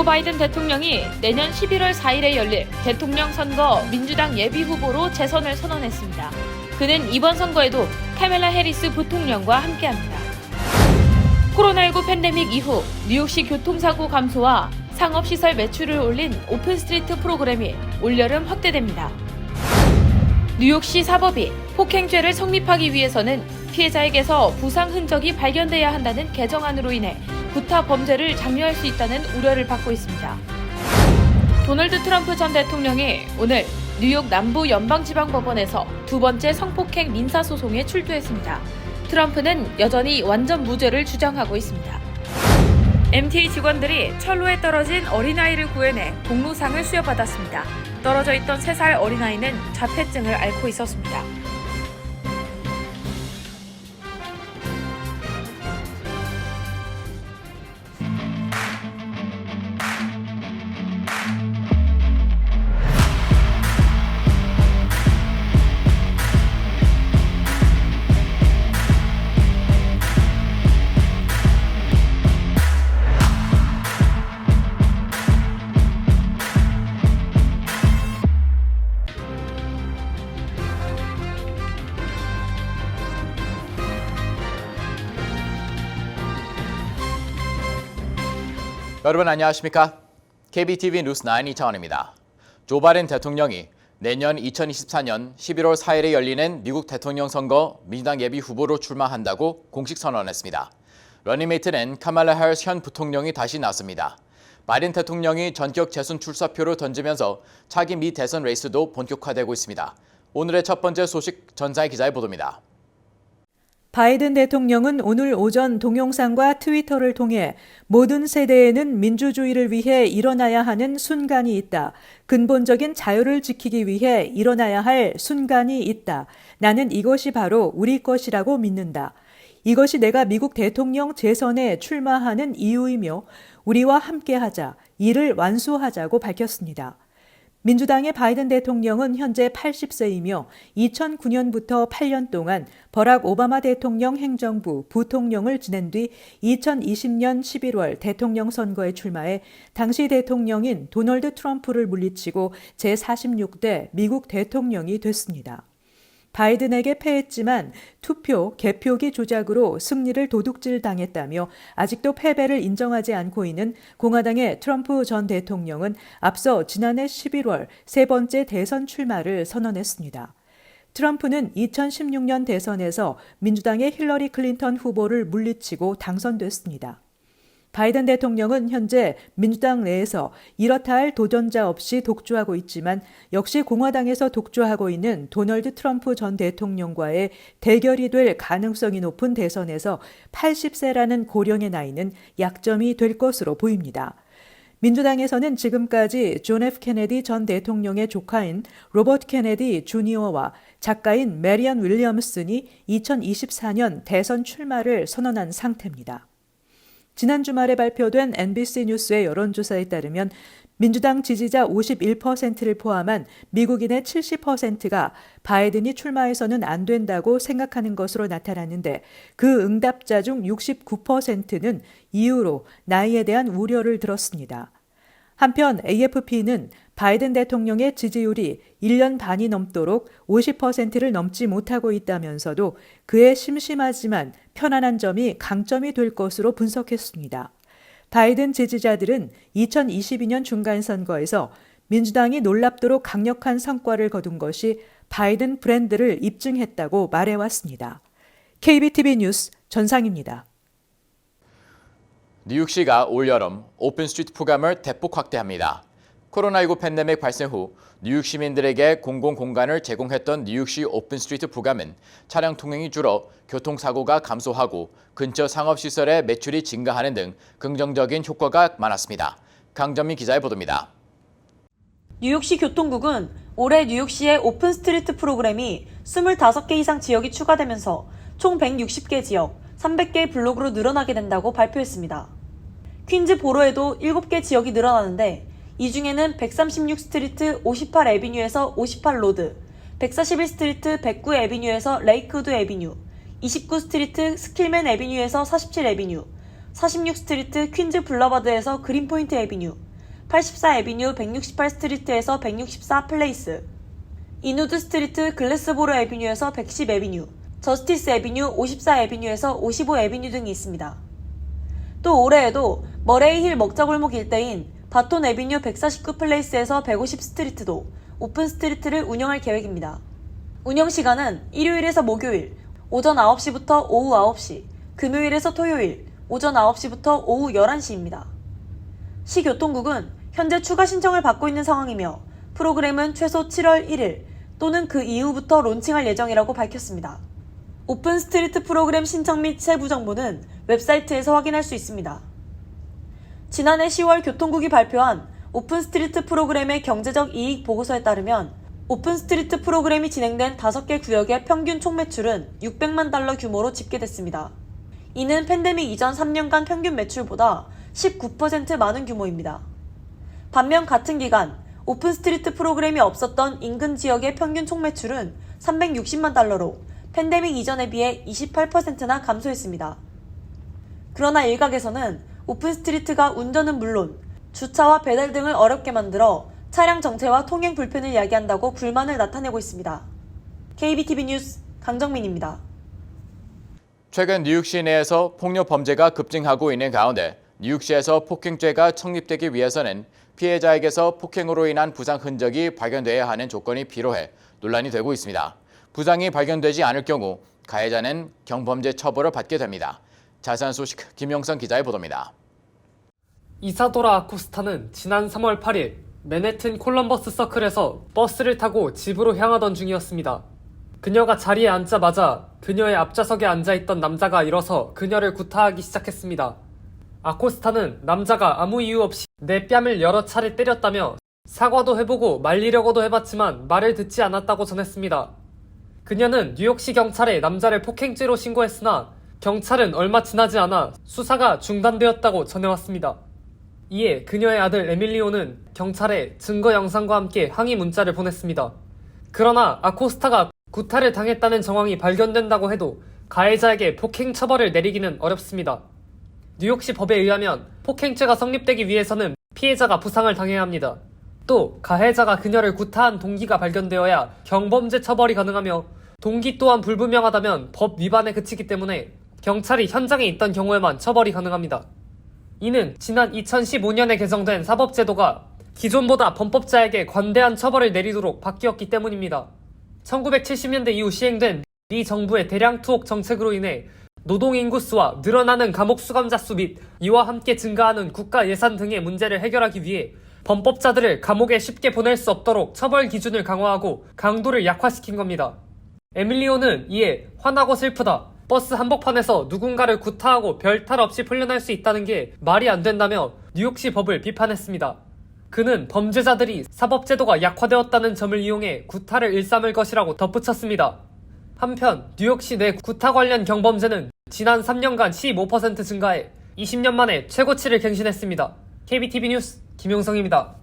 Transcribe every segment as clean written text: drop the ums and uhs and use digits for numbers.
조 바이든 대통령이 내년 11월 4일에 열릴 대통령 선거 민주당 예비 후보로 재선을 선언했습니다. 그는 이번 선거에도 카멜라 해리스 부통령과 함께합니다. 코로나19 팬데믹 이후 뉴욕시 교통사고 감소와 상업시설 매출을 올린 오픈스트리트 프로그램이 올여름 확대됩니다. 뉴욕시 사법이 폭행죄를 성립하기 위해서는 피해자에게서 부상 흔적이 발견돼야 한다는 개정안으로 인해 구타 범죄를 장려할 수 있다는 우려를 받고 있습니다. 도널드 트럼프 전 대통령이 오늘 뉴욕 남부 연방지방법원에서 두 번째 성폭행 민사소송에 출두했습니다. 트럼프는 여전히 완전 무죄를 주장하고 있습니다. MTA 직원들이 철로에 떨어진 어린아이를 구해내 공로상을 수여받았습니다. 떨어져 있던 3살 어린아이는 자폐증을 앓고 있었습니다. 여러분 안녕하십니까? KBTV 뉴스9 이창원입니다. 조 바이든 대통령이 내년 2024년 11월 4일에 열리는 미국 대통령 선거 민주당 예비 후보로 출마한다고 공식 선언했습니다. 러닝메이트는 카말라 해리스 현 부통령이 다시 나섭니다. 바이든 대통령이 전격 재선 출사표를 던지면서 차기 미 대선 레이스도 본격화되고 있습니다. 오늘의 첫 번째 소식 전사희 기자의 보도입니다. 바이든 대통령은 오늘 오전 동영상과 트위터를 통해 모든 세대에는 민주주의를 위해 일어나야 하는 순간이 있다. 근본적인 자유를 지키기 위해 일어나야 할 순간이 있다. 나는 이것이 바로 우리 것이라고 믿는다. 이것이 내가 미국 대통령 재선에 출마하는 이유이며 우리와 함께하자, 이를 완수하자고 밝혔습니다. 민주당의 바이든 대통령은 현재 80세이며 2009년부터 8년 동안 버락 오바마 대통령 행정부 부통령을 지낸 뒤 2020년 11월 대통령 선거에 출마해 당시 대통령인 도널드 트럼프를 물리치고 제46대 미국 대통령이 됐습니다. 바이든에게 패했지만 투표, 개표기 조작으로 승리를 도둑질 당했다며 아직도 패배를 인정하지 않고 있는 공화당의 트럼프 전 대통령은 앞서 지난해 11월 세 번째 대선 출마를 선언했습니다. 트럼프는 2016년 대선에서 민주당의 힐러리 클린턴 후보를 물리치고 당선됐습니다. 바이든 대통령은 현재 민주당 내에서 이렇다 할 도전자 없이 독주하고 있지만 역시 공화당에서 독주하고 있는 도널드 트럼프 전 대통령과의 대결이 될 가능성이 높은 대선에서 80세라는 고령의 나이는 약점이 될 것으로 보입니다. 민주당에서는 지금까지 존 F 케네디 전 대통령의 조카인 로버트 케네디 주니어와 작가인 메리언 윌리엄슨이 2024년 대선 출마를 선언한 상태입니다. 지난 주말에 발표된 NBC 뉴스의 여론조사에 따르면 민주당 지지자 51%를 포함한 미국인의 70%가 바이든이 출마해서는 안 된다고 생각하는 것으로 나타났는데 그 응답자 중 69%는 이유로 나이에 대한 우려를 들었습니다. 한편 AFP는 바이든 대통령의 지지율이 1년 반이 넘도록 50%를 넘지 못하고 있다면서도 그의 심심하지만 편안한 점이 강점이 될 것으로 분석했습니다. 바이든 지지자들은 2022년 중간선거에서 민주당이 놀랍도록 강력한 성과를 거둔 것이 바이든 브랜드를 입증했다고 말해왔습니다. KBTV 뉴스 전상입니다. 뉴욕시가 올여름 오픈스트리트 프로그램을 대폭 확대합니다. 코로나19 팬데믹 발생 후 뉴욕 시민들에게 공공공간을 제공했던 뉴욕시 오픈스트리트 프로그램은 차량 통행이 줄어 교통사고가 감소하고 근처 상업시설의 매출이 증가하는 등 긍정적인 효과가 많았습니다. 강정민 기자의 보도입니다. 뉴욕시 교통국은 올해 뉴욕시의 오픈스트리트 프로그램이 25개 이상 지역이 추가되면서 총 160개 지역, 300개의 블록으로 늘어나게 된다고 발표했습니다. 퀸즈 보로에도 7개 지역이 늘어나는데 이 중에는 136 스트리트 58 애비뉴에서 58 로드, 141 스트리트 109 애비뉴에서 레이크우드 애비뉴, 29 스트리트 스킬맨 애비뉴에서 47 애비뉴, 46 스트리트 퀸즈 블러바드에서 그린포인트 애비뉴, 84 애비뉴 168 스트리트에서 164 플레이스, 인우드 스트리트 글래스보로 애비뉴에서 110 애비뉴, 저스티스 애비뉴 54 애비뉴에서 55 애비뉴 등이 있습니다. 또 올해에도 머레이 힐 먹자골목 일대인 바톤 애비뉴 149 플레이스에서 150 스트리트도 오픈 스트리트를 운영할 계획입니다. 운영 시간은 일요일에서 목요일 오전 9시부터 오후 9시, 금요일에서 토요일 오전 9시부터 오후 11시입니다. 시교통국은 현재 추가 신청을 받고 있는 상황이며 프로그램은 최소 7월 1일 또는 그 이후부터 론칭할 예정이라고 밝혔습니다. 오픈 스트리트 프로그램 신청 및 세부 정보는 웹사이트에서 확인할 수 있습니다. 지난해 10월 교통국이 발표한 오픈 스트리트 프로그램의 경제적 이익 보고서에 따르면 오픈 스트리트 프로그램이 진행된 5개 구역의 평균 총 매출은 600만 달러 규모로 집계됐습니다. 이는 팬데믹 이전 3년간 평균 매출보다 19% 많은 규모입니다. 반면 같은 기간 오픈 스트리트 프로그램이 없었던 인근 지역의 평균 총 매출은 360만 달러로 팬데믹 이전에 비해 28%나 감소했습니다. 그러나 일각에서는 오픈 스트리트가 운전은 물론 주차와 배달 등을 어렵게 만들어 차량 정체와 통행 불편을 야기한다고 불만을 나타내고 있습니다. KBTV 뉴스 강정민입니다. 최근 뉴욕시 내에서 폭력 범죄가 급증하고 있는 가운데 뉴욕시에서 폭행죄가成立되기 위해서는 피해자에게서 폭행으로 인한 부상 흔적이 발견돼야 하는 조건이 필요해 논란이 되고 있습니다. 부상이 발견되지 않을 경우 가해자는 경범죄 처벌을 받게 됩니다. 자세한 소식 김용선 기자의 보도입니다. 이사도라 아코스타는 지난 3월 8일 맨해튼 콜럼버스 서클에서 버스를 타고 집으로 향하던 중이었습니다. 그녀가 자리에 앉자마자 그녀의 앞좌석에 앉아있던 남자가 일어서 그녀를 구타하기 시작했습니다. 아코스타는 남자가 아무 이유 없이 내 뺨을 여러 차례 때렸다며 사과도 해보고 말리려고도 해봤지만 말을 듣지 않았다고 전했습니다. 그녀는 뉴욕시 경찰에 남자를 폭행죄로 신고했으나 경찰은 얼마 지나지 않아 수사가 중단되었다고 전해왔습니다. 이에 그녀의 아들 에밀리오는 경찰에 증거 영상과 함께 항의 문자를 보냈습니다. 그러나 아코스타가 구타를 당했다는 정황이 발견된다고 해도 가해자에게 폭행 처벌을 내리기는 어렵습니다. 뉴욕시 법에 의하면 폭행죄가 성립되기 위해서는 피해자가 부상을 당해야 합니다. 또 가해자가 그녀를 구타한 동기가 발견되어야 경범죄 처벌이 가능하며 동기 또한 불분명하다면 법 위반에 그치기 때문에 경찰이 현장에 있던 경우에만 처벌이 가능합니다. 이는 지난 2015년에 개정된 사법제도가 기존보다 범법자에게 관대한 처벌을 내리도록 바뀌었기 때문입니다. 1970년대 이후 시행된 미 정부의 대량 투옥 정책으로 인해 노동 인구수와 늘어나는 감옥 수감자 수 및 이와 함께 증가하는 국가 예산 등의 문제를 해결하기 위해 범법자들을 감옥에 쉽게 보낼 수 없도록 처벌 기준을 강화하고 강도를 약화시킨 겁니다. 에밀리오는 이에 화나고 슬프다. 버스 한복판에서 누군가를 구타하고 별탈 없이 풀려날 수 있다는 게 말이 안 된다며 뉴욕시 법을 비판했습니다. 그는 범죄자들이 사법제도가 약화되었다는 점을 이용해 구타를 일삼을 것이라고 덧붙였습니다. 한편 뉴욕시 내 구타 관련 경범죄는 지난 3년간 15% 증가해 20년 만에 최고치를 갱신했습니다. KBTV 뉴스 김용성입니다.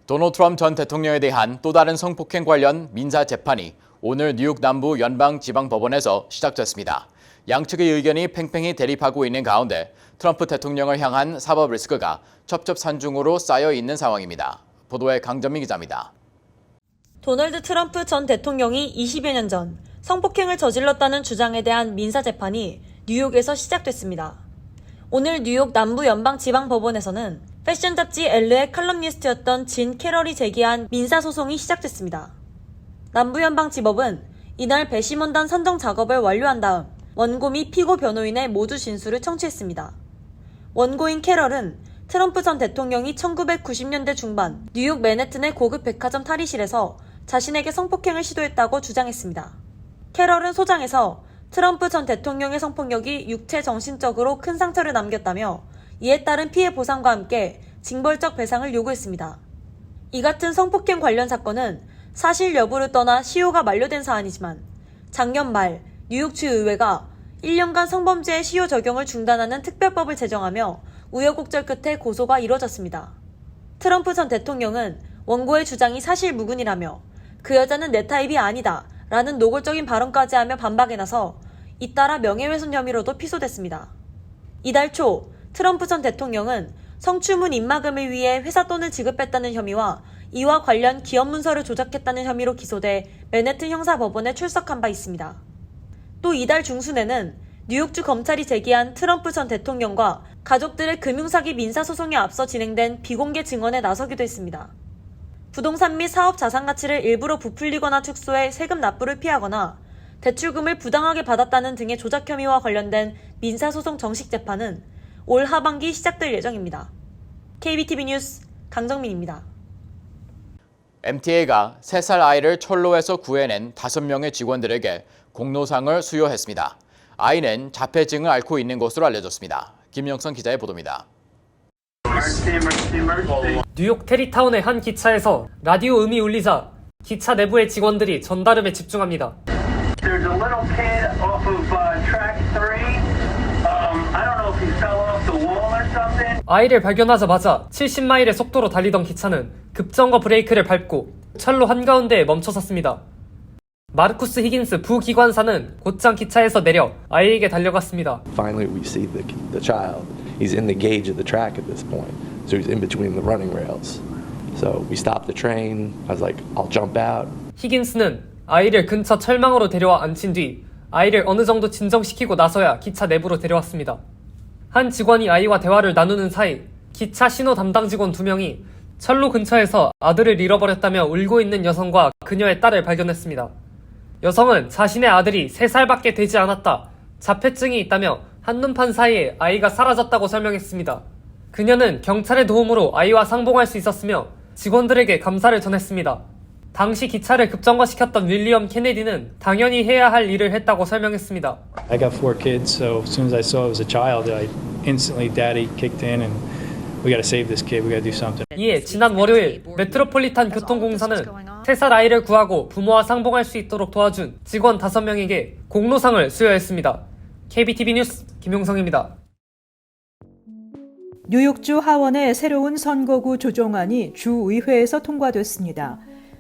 도널드 트럼프 전 대통령에 대한 또 다른 성폭행 관련 민사 재판이 오늘 뉴욕 남부 연방지방법원에서 시작됐습니다. 양측의 의견이 팽팽히 대립하고 있는 가운데 트럼프 대통령을 향한 사법 리스크가 첩첩산중으로 쌓여 있는 상황입니다. 보도에 강전민 기자입니다. 도널드 트럼프 전 대통령이 20여 년 전 성폭행을 저질렀다는 주장에 대한 민사재판이 뉴욕에서 시작됐습니다. 오늘 뉴욕 남부 연방지방법원에서는 패션 잡지 엘르의 칼럼니스트였던 진 캐럴이 제기한 민사소송이 시작됐습니다. 남부연방지법은 이날 배심원단 선정 작업을 완료한 다음 원고 및 피고 변호인의 모두 진술을 청취했습니다. 원고인 캐럴은 트럼프 전 대통령이 1990년대 중반 뉴욕 맨해튼의 고급 백화점 탈의실에서 자신에게 성폭행을 시도했다고 주장했습니다. 캐럴은 소장에서 트럼프 전 대통령의 성폭력이 육체 정신적으로 큰 상처를 남겼다며 이에 따른 피해 보상과 함께 징벌적 배상을 요구했습니다. 이 같은 성폭행 관련 사건은 사실 여부를 떠나 시효가 만료된 사안이지만 작년 말 뉴욕주 의회가 1년간 성범죄의 시효 적용을 중단하는 특별법을 제정하며 우여곡절 끝에 고소가 이뤄졌습니다. 트럼프 전 대통령은 원고의 주장이 사실무근이라며 그 여자는 내 타입이 아니다 라는 노골적인 발언까지 하며 반박에 나서 잇따라 명예훼손 혐의로도 피소됐습니다. 이달 초 트럼프 전 대통령은 성추문 입막음을 위해 회사 돈을 지급했다는 혐의와 이와 관련 기업 문서를 조작했다는 혐의로 기소돼 맨해튼 형사법원에 출석한 바 있습니다. 또 이달 중순에는 뉴욕주 검찰이 제기한 트럼프 전 대통령과 가족들의 금융사기 민사소송에 앞서 진행된 비공개 증언에 나서기도 했습니다. 부동산 및 사업 자산 가치를 일부러 부풀리거나 축소해 세금 납부를 피하거나 대출금을 부당하게 받았다는 등의 조작 혐의와 관련된 민사소송 정식 재판은 올 하반기 시작될 예정입니다. KBTV 뉴스 강정민입니다. MTA가 3살 아이를 철로에서 구해낸 5명의 직원들에게 공로상을 수여했습니다. 아이는 자폐증을 앓고 있는 것으로 알려졌습니다. 김영선 기자의 보도입니다. 뉴욕 테리타운의 한 기차에서 라디오 음이 울리자 기차 내부의 직원들이 전달음에 집중합니다. There's a little kid off of track 3. I don't know if he fell off the wall or something. 아이를 발견하자마자 70마일의 속도로 달리던 기차는 급정거 브레이크를 밟고 철로 한가운데에 멈춰섰습니다. 마르쿠스 히긴스 부기관사는 곧장 기차에서 내려 아이에게 달려갔습니다. Finally, we see the child. He's in the gauge of the track at this point, so he's in between the running rails. So we stopped the train. I was like, I'll jump out. 히긴스는 아이를 근처 철망으로 데려와 앉힌 뒤 아이를 어느 정도 진정시키고 나서야 기차 내부로 데려왔습니다. 한 직원이 아이와 대화를 나누는 사이 기차 신호 담당 직원 2명이 철로 근처에서 아들을 잃어버렸다며 울고 있는 여성과 그녀의 딸을 발견했습니다. 여성은 자신의 아들이 3살밖에 되지 않았다, 자폐증이 있다며 한눈판 사이에 아이가 사라졌다고 설명했습니다. 그녀는 경찰의 도움으로 아이와 상봉할 수 있었으며 직원들에게 감사를 전했습니다. 당시 기차를 급정거시켰던 윌리엄 케네디는 당연히 해야 할 일을 했다고 설명했습니다. I got 4 kids, so as soon as I saw it was a child, I instantly daddy kicked in and we got to save this kid. We got to do something. 이에 지난 월요일 메트로폴리탄 교통공사는 3살 아이를 구하고 부모와 상봉할 수 있도록 도와준 직원 5명에게 공로상을 수여했습니다. KBTV 뉴스 김용성입니다. 뉴욕주 하원의 새로운 선거구 조정안이 주의회에서 통과됐습니다.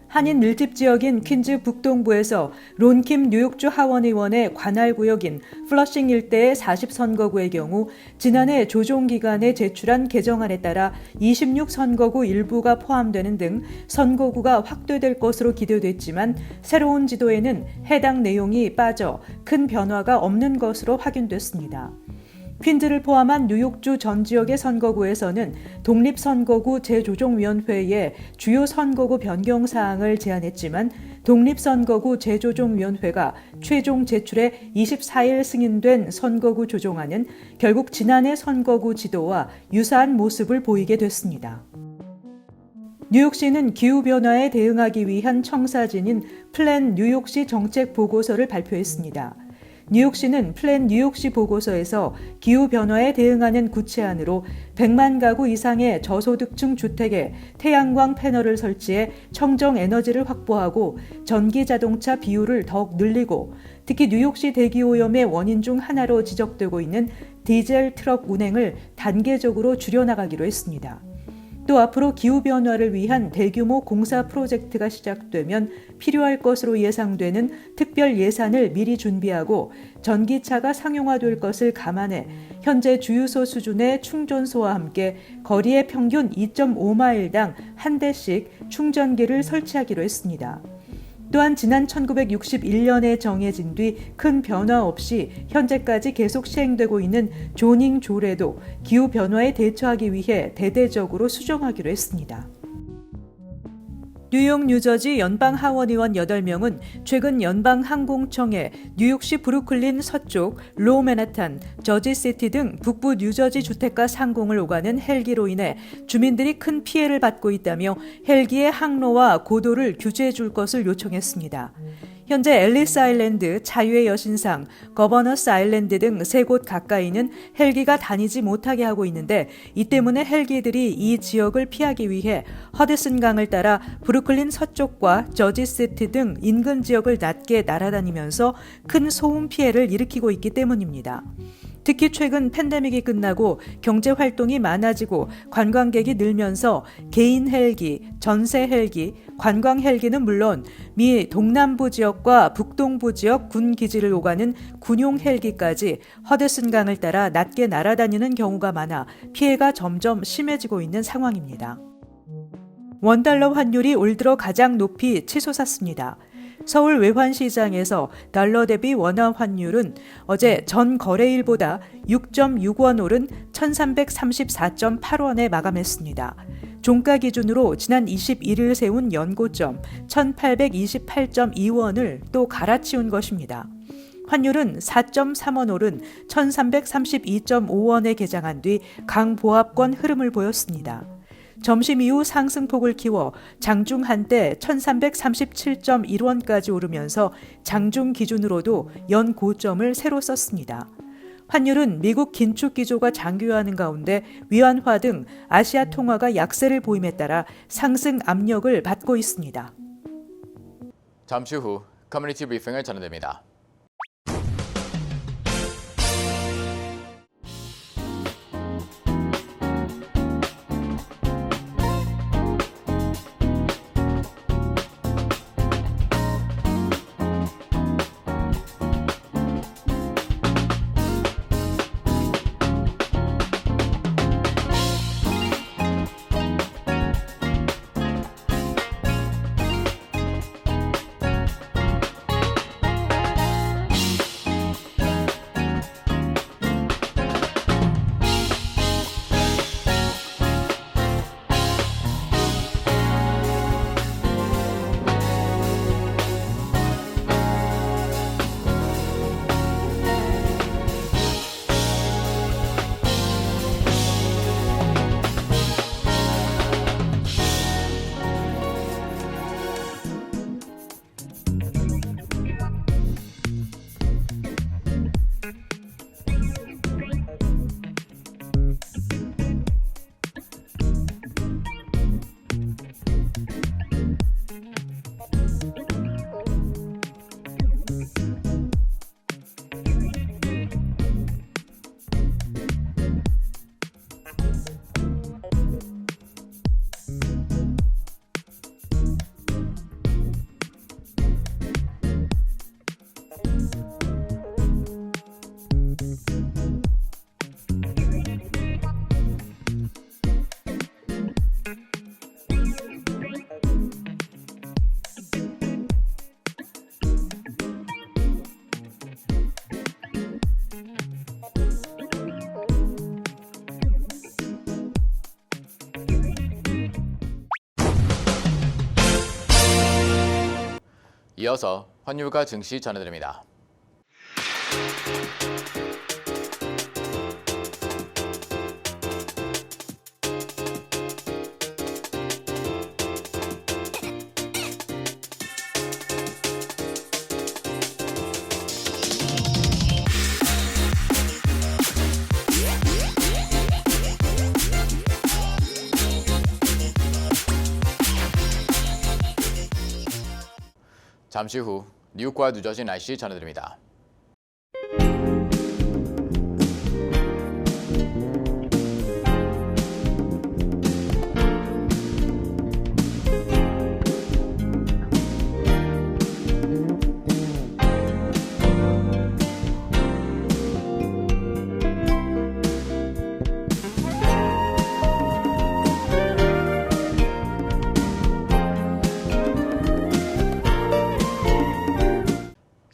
한인 밀집 지역인 퀸즈 북동부에서 론킴 뉴욕주 하원의원의 관할 구역인 플러싱 일대의 40선거구의 경우 지난해 조정기간에 제출한 개정안에 따라 26선거구 일부가 포함되는 등 선거구가 확대될 것으로 기대됐지만 새로운 지도에는 해당 내용이 빠져 큰 변화가 없는 것으로 확인됐습니다. 퀸즈를 포함한 뉴욕주 전 지역의 선거구에서는 독립선거구 재조정위원회에 주요 선거구 변경 사항을 제안했지만 독립선거구 재조정위원회가 최종 제출해 24일 승인된 선거구 조정안은 결국 지난해 선거구 지도와 유사한 모습을 보이게 됐습니다. 뉴욕시는 기후변화에 대응하기 위한 청사진인 플랜 뉴욕시 정책 보고서를 발표했습니다. 뉴욕시는 플랜 뉴욕시 보고서에서 기후변화에 대응하는 구체안으로 100만 가구 이상의 저소득층 주택에 태양광 패널을 설치해 청정 에너지를 확보하고 전기 자동차 비율을 더욱 늘리고 특히 뉴욕시 대기오염의 원인 중 하나로 지적되고 있는 디젤 트럭 운행을 단계적으로 줄여나가기로 했습니다. 또 앞으로 기후변화를 위한 대규모 공사 프로젝트가 시작되면 필요할 것으로 예상되는 특별 예산을 미리 준비하고 전기차가 상용화될 것을 감안해 현재 주유소 수준의 충전소와 함께 거리의 평균 2.5마일당 한 대씩 충전기를 설치하기로 했습니다. 또한 지난 1961년에 정해진 뒤 큰 변화 없이 현재까지 계속 시행되고 있는 조닝 조례도 기후변화에 대처하기 위해 대대적으로 수정하기로 했습니다. 뉴욕 뉴저지 연방하원의원 8명은 최근 연방항공청에 뉴욕시 브루클린 서쪽, 로우 맨하탄, 저지시티 등 북부 뉴저지 주택가 상공을 오가는 헬기로 인해 주민들이 큰 피해를 받고 있다며 헬기의 항로와 고도를 규제해 줄 것을 요청했습니다. 현재 앨리스 아일랜드, 자유의 여신상, 거버너스 아일랜드 등 3곳 가까이는 헬기가 다니지 못하게 하고 있는데 이 때문에 헬기들이 이 지역을 피하기 위해 허드슨 강을 따라 브루클린 서쪽과 저지시티 등 인근 지역을 낮게 날아다니면서 큰 소음 피해를 일으키고 있기 때문입니다. 특히 최근 팬데믹이 끝나고 경제 활동이 많아지고 관광객이 늘면서 개인 헬기, 전세 헬기, 관광 헬기는 물론 미 동남부 지역과 북동부 지역 군 기지를 오가는 군용 헬기까지 허드슨강을 따라 낮게 날아다니는 경우가 많아 피해가 점점 심해지고 있는 상황입니다. 원달러 환율이 올 들어 가장 높이 치솟았습니다. 서울 외환시장에서 달러 대비 원화 환율은 어제 전 거래일보다 6.6원 오른 1334.8원에 마감했습니다. 종가 기준으로 지난 21일 세운 연고점 1828.2원을 또 갈아치운 것입니다. 환율은 4.3원 오른 1332.5원에 개장한 뒤 강보합권 흐름을 보였습니다. 점심 이후 상승폭을 키워 장중 한때 1337.1원까지 오르면서 장중 기준으로도 연고점을 새로 썼습니다. 환율은 미국 긴축 기조가 장기화하는 가운데 위안화 등 아시아 통화가 약세를 보임에 따라 상승 압력을 받고 있습니다. 잠시 후 커뮤니티 브리핑을 전해드립니다. 이어서 환율과 증시 전해드립니다. 잠시 후 뉴욕과 뉴저지 날씨 전해드립니다.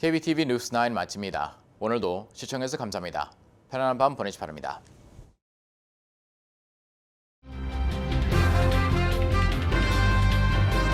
KBTV 뉴스 9 마칩니다. 오늘도 시청해주셔서 감사합니다. 편안한 밤 보내시 바랍니다.